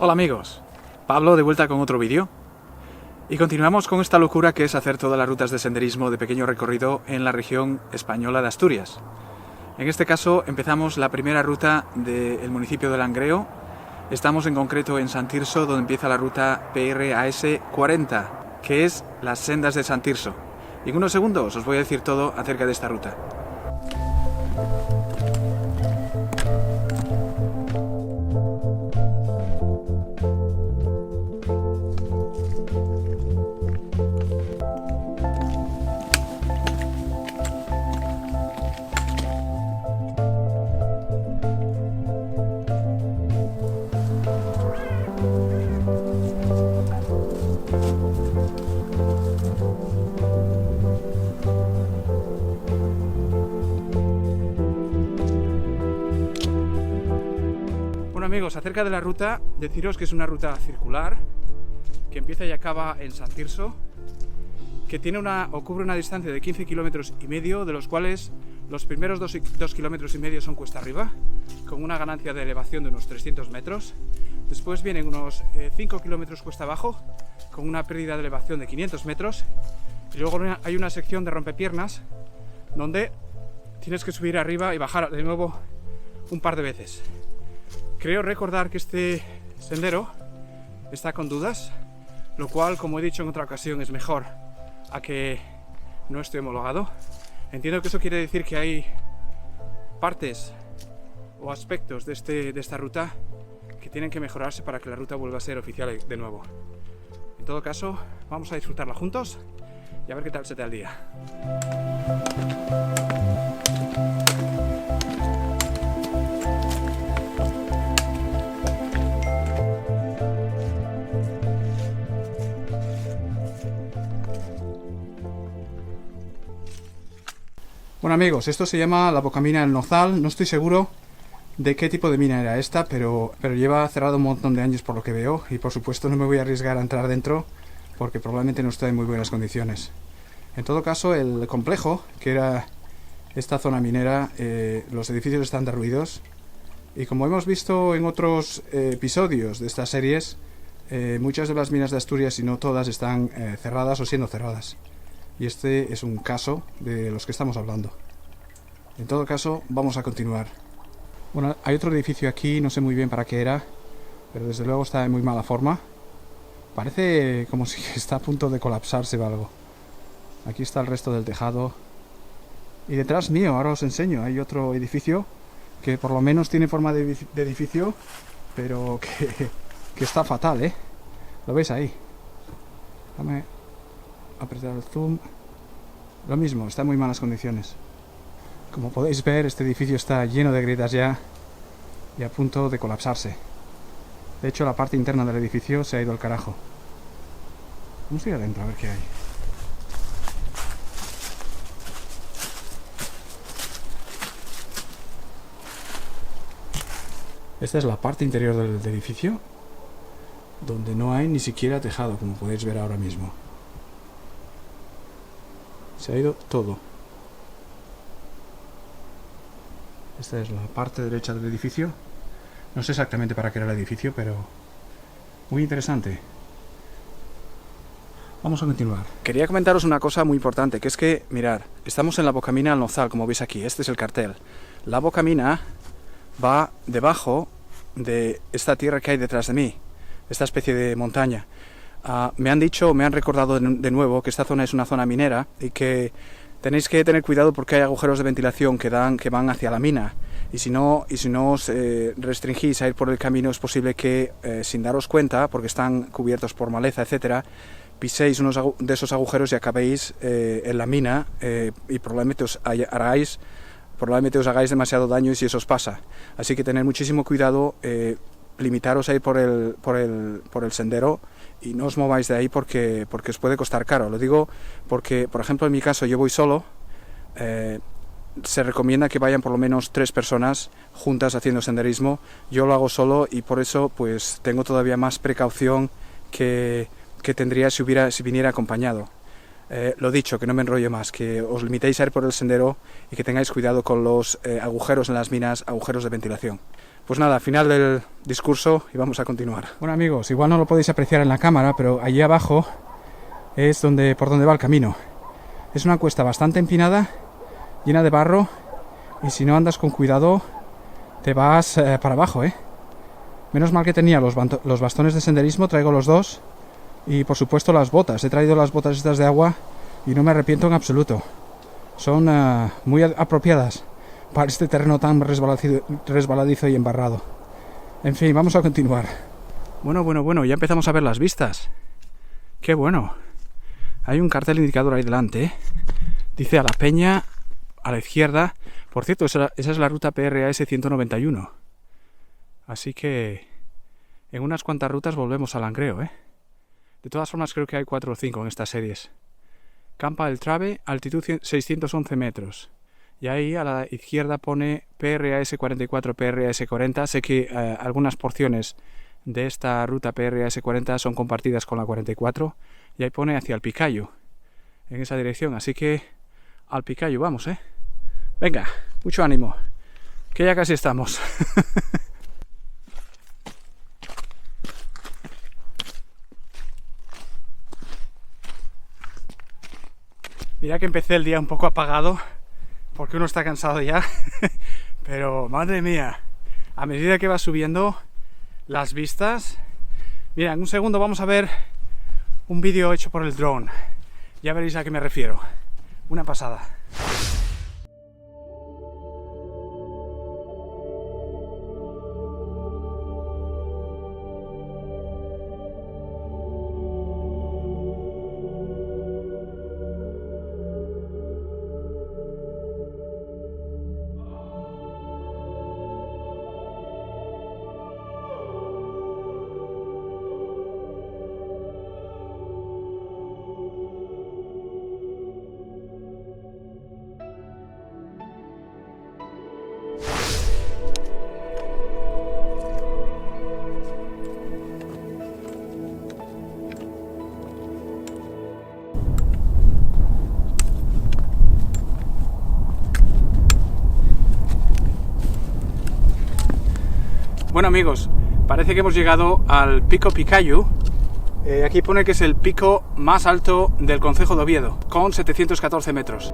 Hola amigos, Pablo de vuelta con otro vídeo y continuamos con esta locura que es hacer todas las rutas de senderismo de pequeño recorrido en la región española de Asturias. En este caso empezamos la primera ruta del municipio de Langreo. Estamos en concreto en San Tirso, donde empieza la ruta PRAS 40, que es las sendas de San Tirso. Y en unos segundos os voy a decir todo acerca de esta ruta. Bueno amigos, acerca de la ruta, deciros que es una ruta circular que empieza y acaba en San Tirso, que tiene cubre una distancia de 15 kilómetros y medio, de los cuales los primeros 2 kilómetros y medio son cuesta arriba, con una ganancia de elevación de unos 300 metros. Después vienen unos 5 kilómetros cuesta abajo, con una pérdida de elevación de 500 metros. Y luego hay una sección de rompepiernas, donde tienes que subir arriba y bajar de nuevo un par de veces. Creo recordar que este sendero está con dudas, lo cual, como he dicho en otra ocasión, es mejor a que no esté homologado. Entiendo que eso quiere decir que hay partes o aspectos de esta ruta que tienen que mejorarse para que la ruta vuelva a ser oficial de nuevo. En todo caso, vamos a disfrutarla juntos y a ver qué tal se te da el día. Bueno amigos, esto se llama la Bocamina del Nozal. No estoy seguro de qué tipo de mina era esta, pero lleva cerrado un montón de años por lo que veo, y por supuesto no me voy a arriesgar a entrar dentro porque probablemente no está en muy buenas condiciones. En todo caso, el complejo, que era esta zona minera, los edificios están derruidos, y como hemos visto en otros episodios de estas series, muchas de las minas de Asturias, si no todas, están cerradas o siendo cerradas. Y este es un caso de los que estamos hablando. En todo caso, vamos a continuar. Bueno, hay otro edificio aquí, no sé muy bien para qué era, pero desde luego está en muy mala forma. Parece como si está a punto de colapsarse o algo. Aquí está el resto del tejado. Y detrás mío, ahora os enseño, hay otro edificio que por lo menos tiene forma de edificio, pero que está fatal, ¿eh? ¿Lo veis ahí? Déjame apretar el zoom. Lo mismo, está en muy malas condiciones. Como podéis ver, este edificio está lleno de grietas ya y a punto de colapsarse. De hecho, la parte interna del edificio se ha ido al carajo. Vamos a ir adentro a ver qué hay. Esta es la parte interior del edificio, donde no hay ni siquiera tejado, como podéis ver ahora mismo. Se ha ido todo. Esta es la parte derecha del edificio. No sé exactamente para qué era el edificio, pero muy interesante. Vamos a continuar. Quería comentaros una cosa muy importante, que es que, mirad, estamos en la Bocamina del Nozal, como veis aquí. Este es el cartel. La Bocamina va debajo de esta tierra que hay detrás de mí, esta especie de montaña. Me han recordado de nuevo que esta zona es una zona minera y que tenéis que tener cuidado porque hay agujeros de ventilación que van hacia la mina, y si no os restringís a ir por el camino, es posible que sin daros cuenta, porque están cubiertos por maleza, etcétera, piséis unos de esos agujeros y acabéis en la mina, y probablemente os hagáis demasiado daño, y si eso os pasa. Así que tened muchísimo cuidado, limitaros a ir por el sendero y no os mováis de ahí porque os puede costar caro. Lo digo porque, por ejemplo, en mi caso yo voy solo. Se recomienda que vayan por lo menos 3 personas juntas haciendo senderismo. Yo lo hago solo y por eso pues tengo todavía más precaución que tendría si viniera acompañado. Lo dicho, que no me enrollo más, que os limitéis a ir por el sendero y que tengáis cuidado con los agujeros en las minas, agujeros de ventilación. Pues nada, final del discurso y vamos a continuar. Bueno amigos, igual no lo podéis apreciar en la cámara, pero allí abajo es por donde va el camino. Es una cuesta bastante empinada, llena de barro, y si no andas con cuidado te vas para abajo, ¿eh? Menos mal que tenía los bastones de senderismo, traigo los dos, y por supuesto las botas. He traído las botas estas de agua y no me arrepiento en absoluto. Son muy apropiadas para este terreno tan resbaladizo y embarrado. En fin, vamos a continuar. Bueno, ya empezamos a ver las vistas. ¡Qué bueno! Hay un cartel indicador ahí delante, ¿eh? Dice a la Peña, a la izquierda. Por cierto, esa es la ruta PRAS 191. Así que en unas cuantas rutas volvemos al Langreo, ¿eh? De todas formas, creo que hay 4 o 5 en estas series. Campa del Trave, altitud 611 metros. Y ahí a la izquierda pone PRAS 44, PRAS 40. Sé que algunas porciones de esta ruta PRAS 40 son compartidas con la 44. Y ahí pone hacia el Picayo, en esa dirección. Así que al Picayo vamos, ¿eh? Venga, mucho ánimo, que ya casi estamos. Mira que empecé el día un poco apagado, porque uno está cansado ya. Pero, madre mía, a medida que va subiendo las vistas... Mira, en un segundo vamos a ver un vídeo hecho por el drone. Ya veréis a qué me refiero. Una pasada. Bueno amigos, parece que hemos llegado al Pico Picayo. Aquí pone que es el pico más alto del concejo de Oviedo, con 714 metros.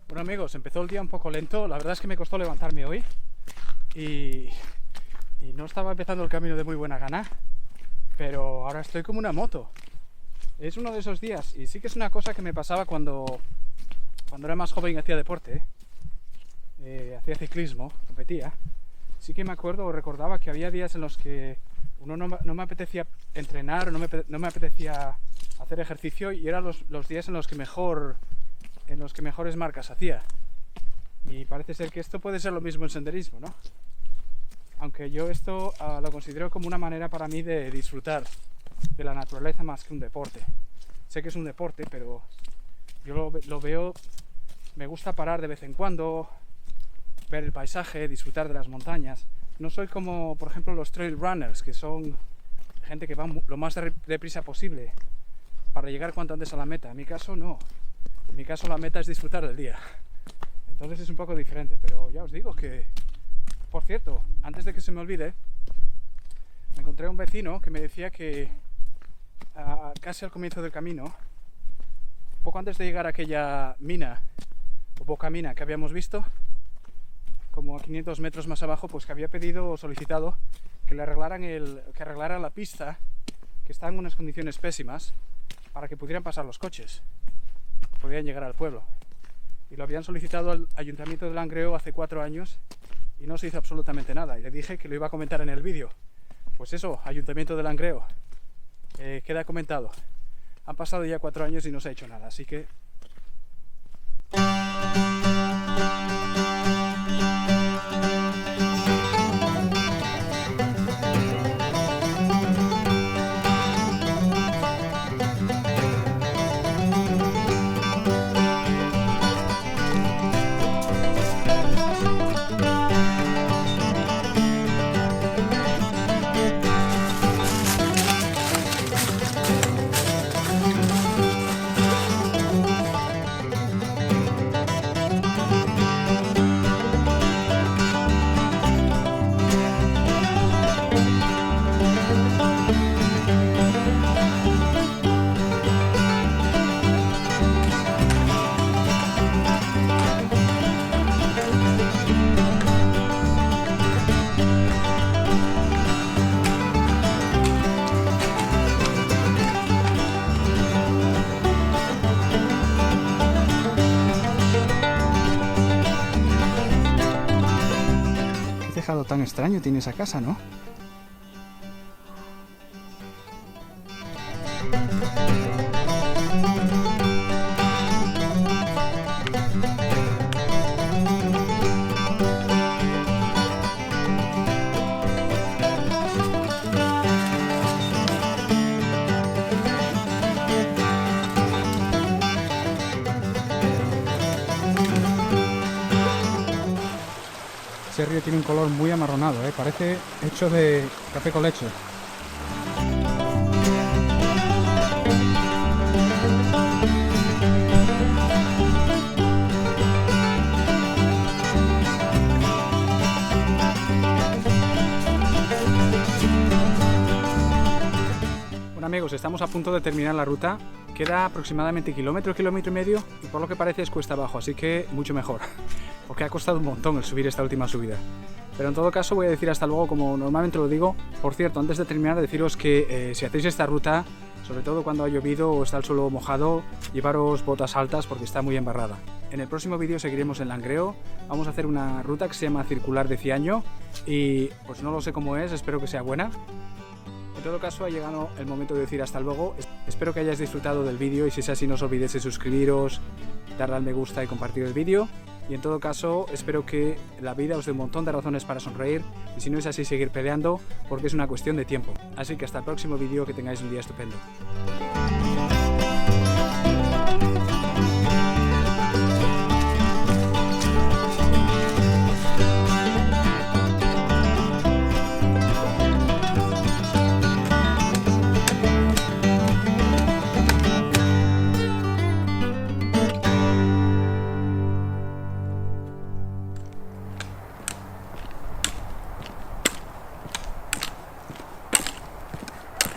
Bueno amigos, empezó el día un poco lento, la verdad es que me costó levantarme hoy y no estaba empezando el camino de muy buena gana, pero ahora estoy como una moto. Es uno de esos días y sí que es una cosa que me pasaba cuando era más joven y hacía deporte, hacía ciclismo, competía. Sí que me acuerdo o recordaba que había días en los que no me apetecía entrenar, no me apetecía hacer ejercicio y eran los días en los que mejores marcas hacía. Y parece ser que esto puede ser lo mismo en senderismo, ¿no? Aunque yo esto lo considero como una manera para mí de disfrutar de la naturaleza más que un deporte. Sé que es un deporte, pero yo lo veo, me gusta parar de vez en cuando, ver el paisaje, disfrutar de las montañas. No soy como, por ejemplo, los trail runners, que son gente que va lo más deprisa posible para llegar cuanto antes a la meta. En mi caso no. En mi caso la meta es disfrutar del día. Entonces es un poco diferente, pero ya os digo que, por cierto, antes de que se me olvide, me encontré un vecino que me decía que casi al comienzo del camino, poco antes de llegar a aquella mina o boca mina que habíamos visto, como a 500 metros más abajo, pues que había pedido o solicitado que le arreglaran la pista, que está en unas condiciones pésimas, para que pudieran pasar los coches, podían llegar al pueblo. Y lo habían solicitado al Ayuntamiento de Langreo hace 4 años y no se hizo absolutamente nada. Y le dije que lo iba a comentar en el vídeo. Pues eso, Ayuntamiento de Langreo, queda comentado. Han pasado ya 4 años y no se ha hecho nada, así que... Tan extraño tiene esa casa, ¿no? Ese río tiene un color muy amarronado, parece hecho de café con leche. Bueno amigos, estamos a punto de terminar la ruta. Queda aproximadamente kilómetro y medio y por lo que parece es cuesta abajo, así que mucho mejor. Porque ha costado un montón el subir esta última subida. Pero en todo caso voy a decir hasta luego como normalmente lo digo. Por cierto, antes de terminar deciros que si hacéis esta ruta, sobre todo cuando ha llovido o está el suelo mojado, llevaros botas altas porque está muy embarrada. En el próximo vídeo seguiremos en Langreo, vamos a hacer una ruta que se llama Circular de Ciaño y pues no lo sé cómo es, espero que sea buena. En todo caso ha llegado el momento de decir hasta luego, espero que hayáis disfrutado del vídeo y si es así no os olvidéis de suscribiros, darle al me gusta y compartir el vídeo. Y en todo caso, espero que la vida os dé un montón de razones para sonreír y si no es así, seguir peleando porque es una cuestión de tiempo. Así que hasta el próximo vídeo, que tengáis un día estupendo.